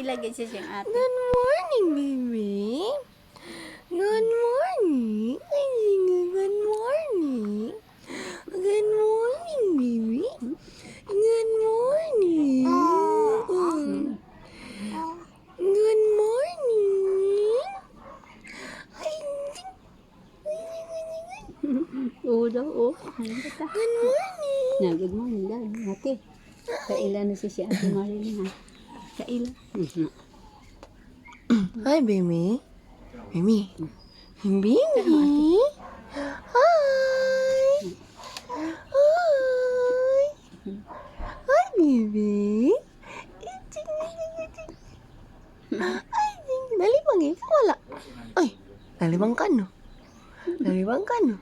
Ilagay siya siyang ate. Good morning, baby. Good morning. Good morning. Good morning, baby. Good morning. Good morning. Oo daw, oo. Good morning. Na, good morning daw, ate. Kailan na si Ate Marilyn, ha? Kailan? Hi, baby. Baby. Baby. Hi. Hi. Hi, baby. Ay, nalibang eh. Wala. Ay, nalibang ka no. Nalibang ka no.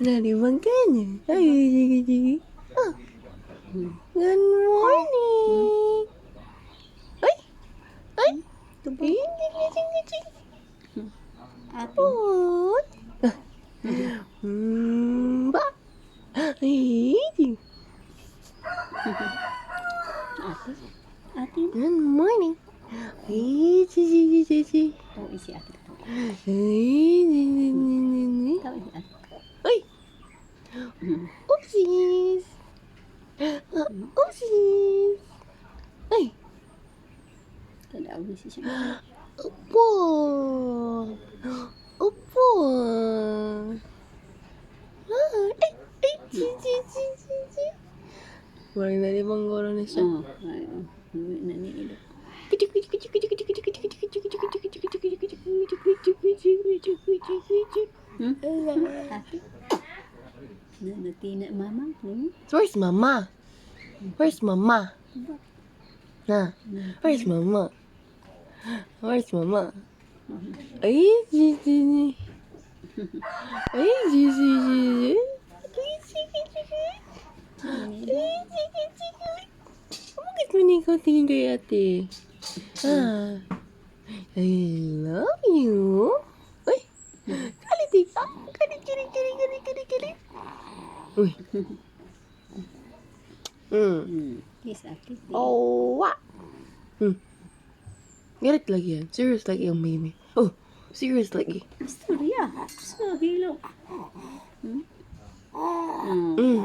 Nalibang ka no. Ay, sige, sige. Ah. Good morning. Ay. Ay. Tubo. Ate. What? Ba? Ay. Ate. Ate. Good morning. Ay, si. Oo, si ate. Ay, Tawag si ate. ay. Oopsies. Oopsies. Ay. Tadawag ni si siya. Opo. Opo. Ay, si. Wala na limang goro na siya. Oo. Naniilo. Ate. Natina mama. Where's mama? Where's mama? Na, where's mama? Where's mama? Ay, si. Ay, si. Bakit mo na ikaw tingin kay ate? Ah, I love you. Uy, kaliti ka. Kali. Uy. Kiss ate. Oh, wa. Galit lagi yan. Serious lagi yung baby. Oh, serious lagi. Istorya. So, hilo.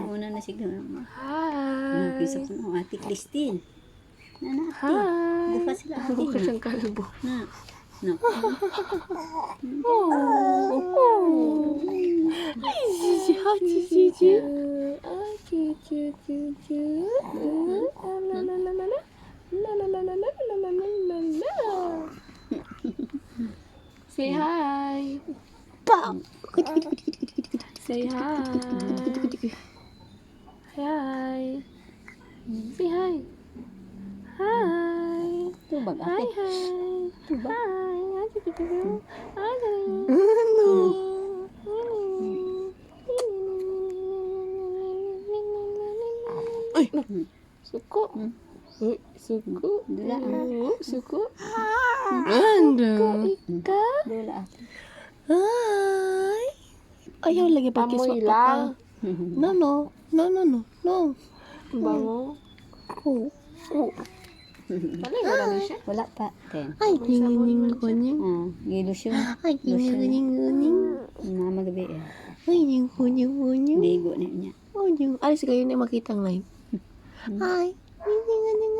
Una na siguro. Hi. Kisap ng ate Christine. Na ate. Hi. Buka sila ate. Buka siyang kalbo. Na. No. Oh. Ay, Gigi. Hi, Gigi. Ay, Gigi. La. Say hi. Pow. Say hi. Hi. Say hi. Hi. Tubag Hi, ate. hi. Tubag. Hi. Hi. Ay, suko. Uy, suko. Dula. Suko. Anda. Ika. Dula ate. Hi. Ayaw lagi pagkiswak lang. No. Bango. Wala na siya. Wala pa. Ten. Ay, tingin ko niya. Gilusyon. Ay, tingin. Na magabi eh. Ay, tingin. Ligo na niya. Oh, yung alis kayo na makita ang live. Hi.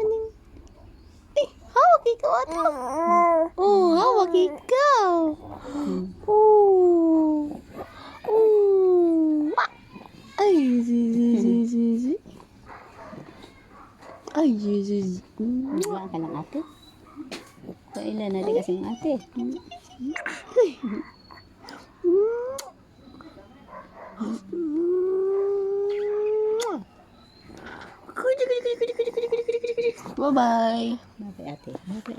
Ning. Eh, hawak ikaw ato. Oh, hawak ikaw. Oh. Wah. Ay, zi. Ay, zi. Wala ka lang ate. Kailan na di kasing ate. Bye-bye. Bye ate. Bye-bye.